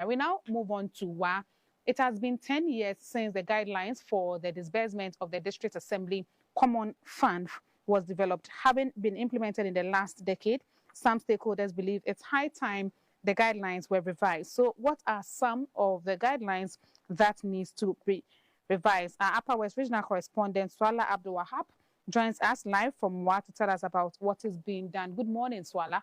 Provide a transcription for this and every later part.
We now move on to WA. It has been 10 years since the guidelines for the disbursement of the District Assembly Common Fund was developed. Having been implemented in the last decade, some stakeholders believe it's high time the guidelines were revised. So what are some of the guidelines that needs to be revised? Our Upper West Regional Correspondent, Swala Abdul-wahab, joins us live from WA to tell us about what is being done. Good morning, Swala.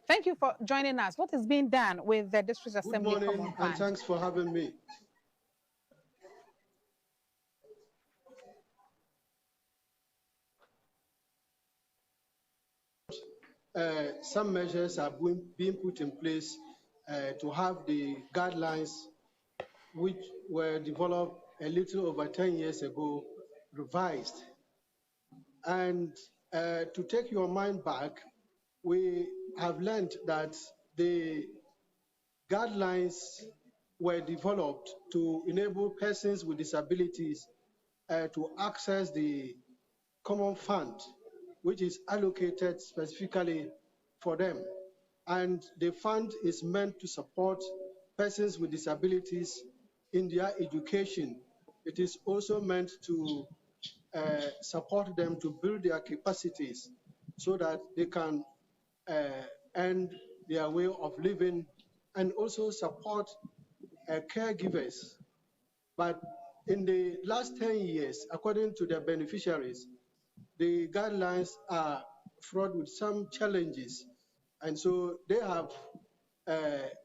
Thank you for joining us. What is being done with the District Assembly Common Fund? Good morning, and thanks for having me. Some measures are being put in place to have the guidelines which were developed a little over 10 years ago revised. And to take your mind back, we have learned that the guidelines were developed to enable persons with disabilities to access the common fund, which is allocated specifically for them. And the fund is meant to support persons with disabilities in their education. It is also meant to support them to build their capacities so that they can earn their way of living and also support caregivers. But in the last 10 years, according to the beneficiaries, the guidelines are fraught with some challenges. And so they have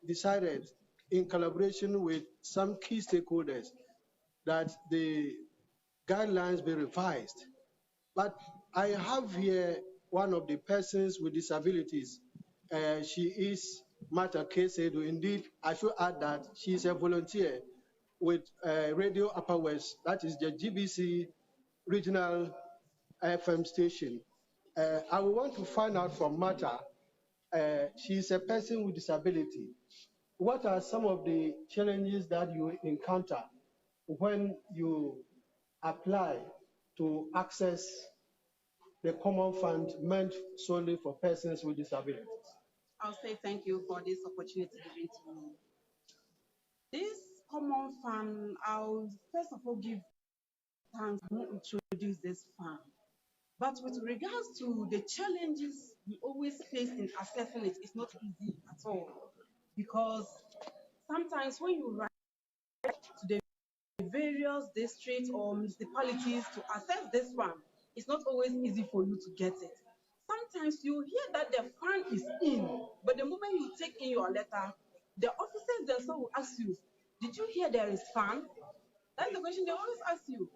decided, in collaboration with some key stakeholders, that the guidelines be revised. But I have here one of the persons with disabilities. She is Martha Kesedo. Indeed, I should add that she is a volunteer with Radio Upper West, that is the GBC regional FM station. I would want to find out from Martha, she is a person with disability. What are some of the challenges that you encounter when you apply to access the common fund meant solely for persons with disabilities? I'll say thank you for this opportunity given to me. This common fund, I'll first of all give thanks to introduce this fund. But with regards to the challenges we always face in assessing it, it's not easy at all. Because sometimes when you write to the various districts or municipalities to assess this fund, it's not always easy for you to get it. Sometimes you hear that the fund is in, but the moment you take in your letter, the officers themselves will ask you, did you hear there is fund? That's the question they always ask you.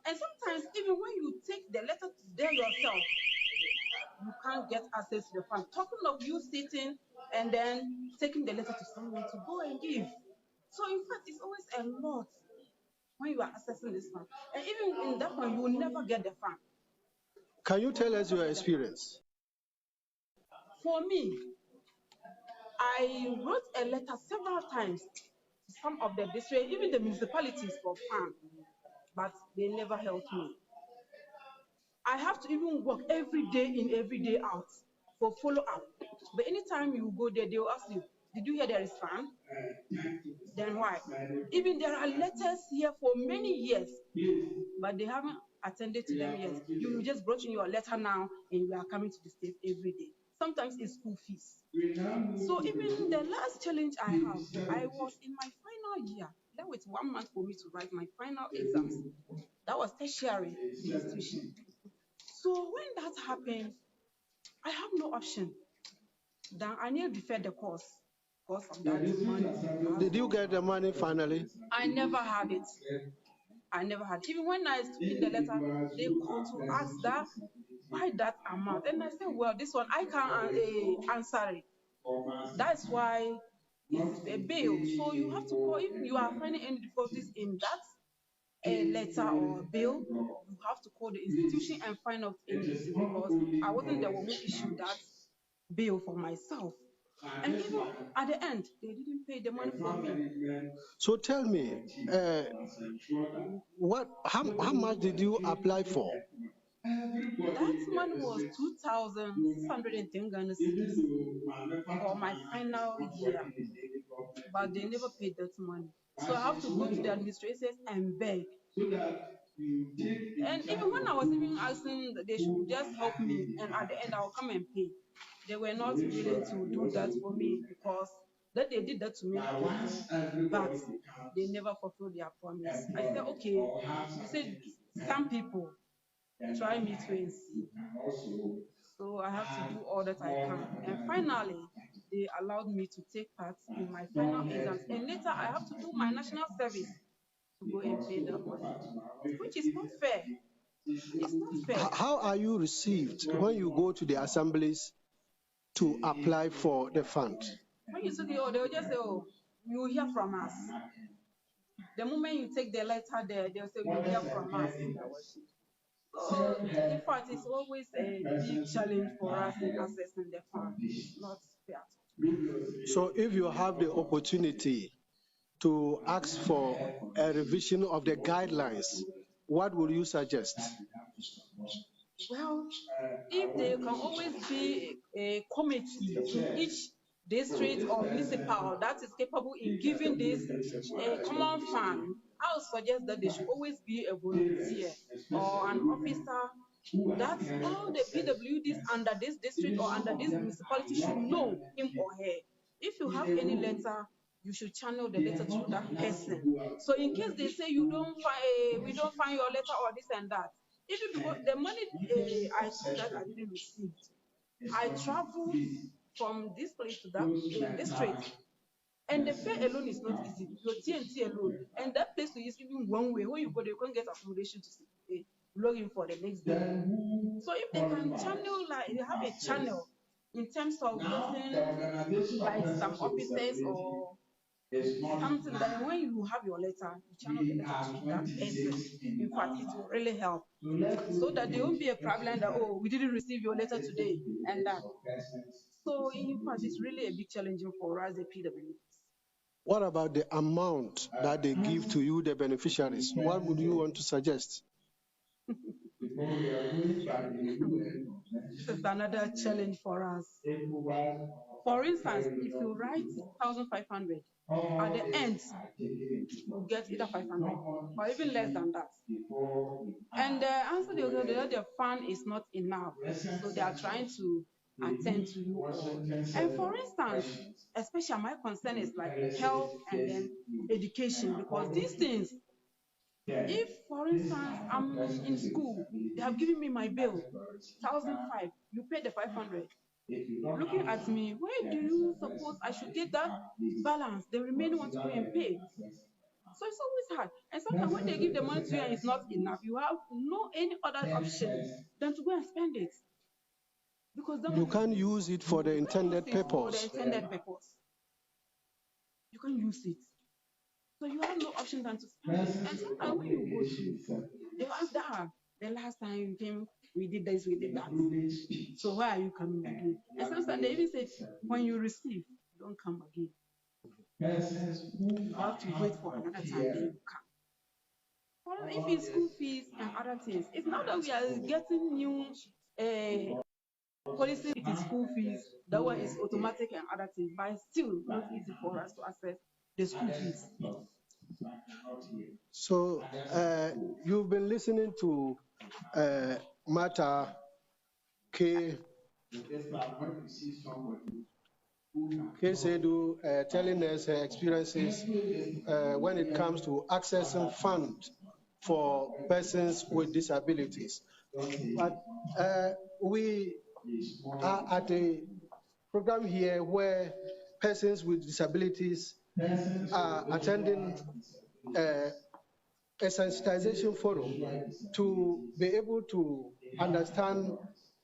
And sometimes even when you take the letter there yourself, you can't get access to the fund. Talking of you sitting and then taking the letter to someone to go and give. So in fact, it's always a lot when you are accessing this fund. And even in that one, you will never get the fund. Can you tell us your experience? For me, I wrote a letter several times to some of the districts, even the municipalities for fund, but they never helped me. I have to even work every day in, every day out for follow-up. But anytime you go there, they will ask you, did you hear there is fund? Then why? Even there are letters here for many years, but they haven't attended to them yet. You just brought in your letter now and you are coming to the state every day. Sometimes it's school fees. So even the last challenge I have, I was in my final year, left with 1 month for me to write my final exams. That was tertiary institution. So when that happened, I have no option. Then I need to defer the course because of that money. Did you get the money finally? I never had it. I never had it. Even when I took in the letter, they called to ask that, why that amount? And I said, well, this one, I can't answer it. That's why it's a bill. So you have to call, if you are finding any difficulties in that letter or bill, you have to call the institution and find out anything, because I wasn't the one who issued that bill for myself. And even at the end, they didn't pay the money for me. So tell me, how much did you apply for? That money was 2,610 Ghana cedis for my final year, but they never paid that money. So I have to go to the administrators and beg. And even when I was even asking that they should just help me, and at the end I'll come and pay, they were not willing to do that for me because that they did that to me before, but they never fulfilled their promise. I said, okay, you said some people try me to and see. So I have to do all that I can. And finally, they allowed me to take part in my final exams. And later I have to do my national service to go and pay that money, which is not fair. It's not fair. How are you received when you go to the assemblies to apply for the fund? When you say, oh, they'll just say, oh, you will hear from us. The moment you take the letter there, they'll say, you will hear from us. So, in fact, it's always a big challenge for us in accessing the fund. It's not fair. So, if you have the opportunity to ask for a revision of the guidelines, what would you suggest? Well, if there can always be a committee in each district or municipal that is capable in giving this a common fund, I would suggest that there should always be a volunteer or an officer that all the PWDs under this district or under this municipality should know him or her. If you have any letter, you should channel the letter to that person. So in case they say you don't find, we don't find your letter or this and that, even because the money I told that I didn't receive, I traveled from this place to that district, and the fare alone is not easy. Your TNT alone, and that place is even one way. When you go, they can't get accommodation to log in for the next day. So if they can channel, like they have a channel in terms of using like some officers or something that when you have your letter, you channel the letter to that person. In fact, it will really help. So that there won't be a problem that, oh, we didn't receive your letter today and that. So in fact, it's really a big challenge for us, the PWDs. What about the amount that they give to you, the beneficiaries? What would you want to suggest? This is another challenge for us. For instance, if you write 1,500, at the end, you get either 500 or even less than that. And the answer the fund is not enough. So they are trying to attend to you all. And for instance, especially my concern is like health and then education, because these things, if, for instance, I'm in school, they have given me my bill, 1,500, you pay the 500. Looking at me, where do you suppose I should get that balance, the remaining one to go and pay? So it's always hard. And sometimes when they give the money to you and it's not enough, you have no any other option than to go and spend it. Because you can't use it for the intended purpose. For the intended purpose. You can't use it. So you have no option than to spend it. And sometimes when you go to, they ask that the last time you came, we did this, we did that. So why are you coming again? And sometimes they even say, when you receive, don't come again. You have to wait for another time, then you come. Well, if it's school fees and other things, it's not that we are getting new policy, it is school fees, that one is automatic and other things, but it's still not easy for us to access the school fees. So you've been listening to Martha K. Sedu telling us her experiences when it comes to accessing funds for persons with disabilities. But we are at a program here where persons with disabilities are attending a sensitization forum to be able to understand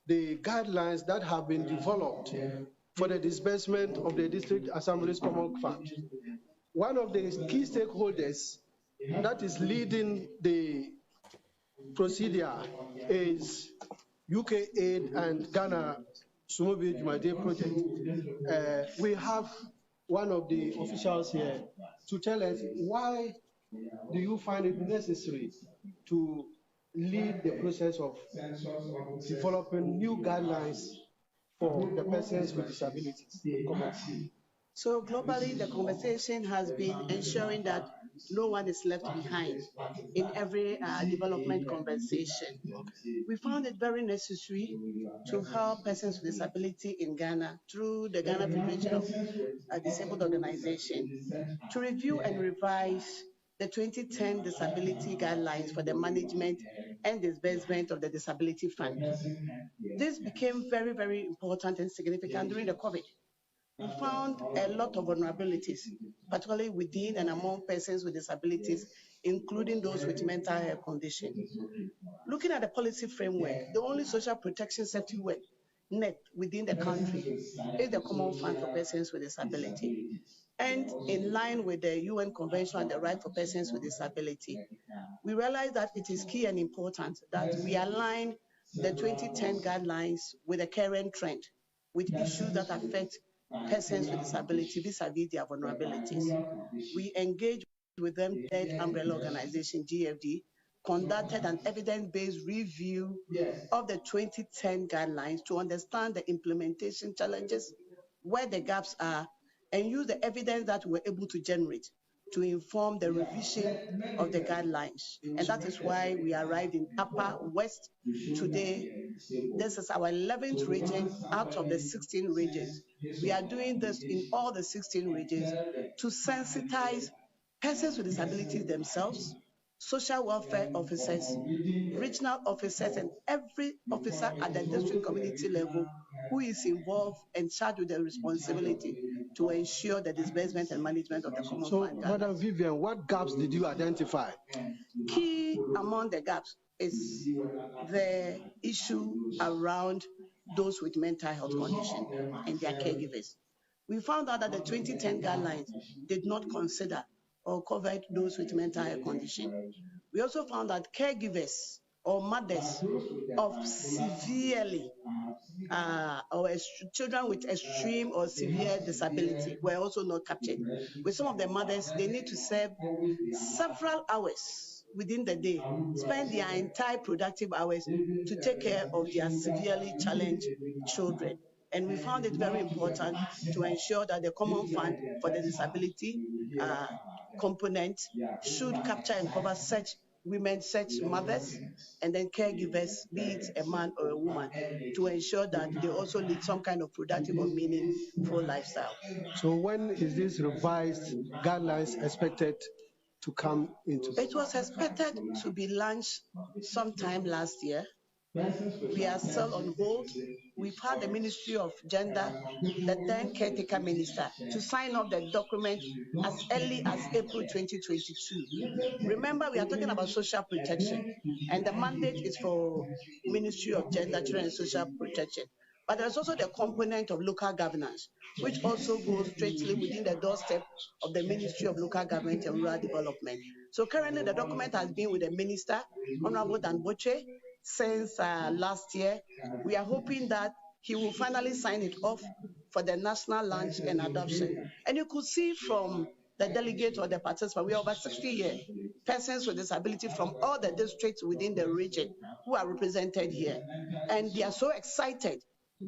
the guidelines that have been developed for the disbursement of the District Assembly's Common Fund. One of the key stakeholders that is leading the procedure is UK Aid and Ghana Sumobi Jumade project. We have one of the officials here to tell us why do you find it necessary to lead the process of developing new guidelines for the persons with disabilities? So globally, the conversation has been ensuring that no one is left behind in every development conversation. We found it very necessary to help persons with disability in Ghana through the Ghana Federation of Disabled Organization to review and revise the 2010 disability guidelines for the management and disbursement of the disability fund. This became very, very important and significant during the COVID. We found a lot of vulnerabilities, particularly within and among persons with disabilities, including those with mental health conditions. Looking at the policy framework, the only social protection safety net within the country is the Common Fund for Persons with Disability. And in line with the UN Convention on the Right for Persons with Disability, we realize that it is key and important that we align the 2010 guidelines with the current trend, with issues that affect persons with disability vis-a-vis their vulnerabilities. We engaged with them, Dead Umbrella Organization, GFD, conducted an evidence-based review of the 2010 guidelines to understand the implementation challenges, where the gaps are, and use the evidence that we're able to generate to inform the revision of the guidelines. And that is why we arrived in Upper West today. This is our 11th region out of the 16 regions. We are doing this in all the 16 regions to sensitize persons with disabilities themselves, social welfare officers, regional officers, and every officer at the district community level who is involved and charged with the responsibility to ensure the disbursement and management of the common fund. So, Madam Vivian, what gaps did you identify? Key among the gaps is the issue around those with mental health conditions and their caregivers. We found out that the 2010 guidelines did not consider or covered those with mental health condition. We also found that caregivers or mothers of severely or children with extreme or severe disability were also not captured. With some of the mothers, they need to serve several hours within the day, spend their entire productive hours to take care of their severely challenged children. And we found it very important to ensure that the Common Fund for the Disability component should capture and cover such women, such mothers, and then caregivers, be it a man or a woman, to ensure that they also lead some kind of productive or meaningful lifestyle. So when is this revised guidelines expected to come into? It was expected to be launched sometime last year. We are still on hold. We've had the Ministry of Gender, the then caretaker minister, to sign off the document as early as April 2022. Remember, we are talking about social protection, and the mandate is for Ministry of Gender, Children and Social Protection. But there's also the component of local governance, which also goes straightly within the doorstep of the Ministry of Local Government and Rural Development. So currently the document has been with the Minister, Honorable Dan Boche, since last year. We are hoping that he will finally sign it off for the national launch and adoption. And you could see from the delegates or the participants, we are over 60 here, persons with disability from all the districts within the region who are represented here. And they are so excited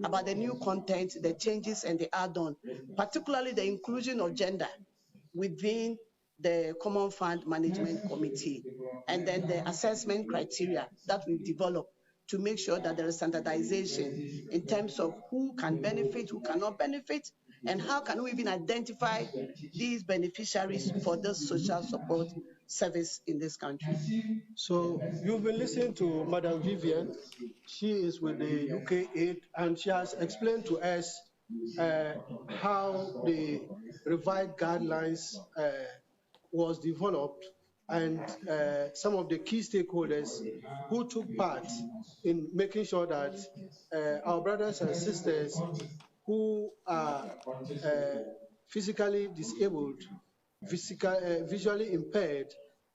about the new content, the changes and the add-on, particularly the inclusion of gender within the Common Fund Management Committee, and then the assessment criteria that we've developed to make sure that there is standardization in terms of who can benefit, who cannot benefit, and how can we even identify these beneficiaries for this social support service in this country. So you've been listening to Madam Vivian. She is with the UK Aid, and she has explained to us how the revised guidelines was developed, and some of the key stakeholders who took part in making sure that our brothers and sisters who are physically disabled, visually impaired,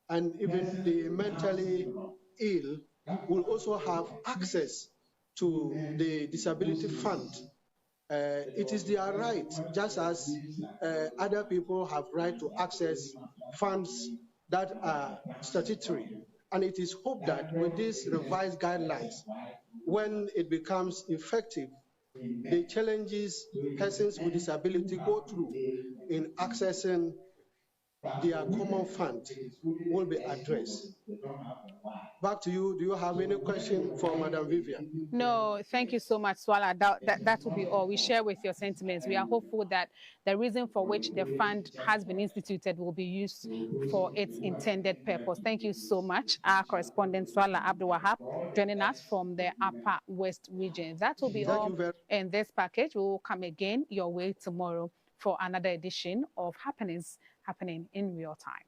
and even the mentally ill will also have access to the disability fund. It is their right, just as other people have right to access funds that are statutory. And it is hoped that with these revised guidelines, when it becomes effective, the challenges persons with disability go through in accessing their common fund will be addressed. Back to you. Do you have any question for Madam Vivian? No, thank you so much, Swala. That will be all. We share with your sentiments. We are hopeful that the reason for which the fund has been instituted will be used for its intended purpose. Thank you so much, our correspondent Swala Abdul-wahab, joining us from the Upper West region. That will be all in this package. We will come again your way tomorrow for another edition of Happenings Happening in Real Time.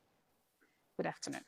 Good afternoon.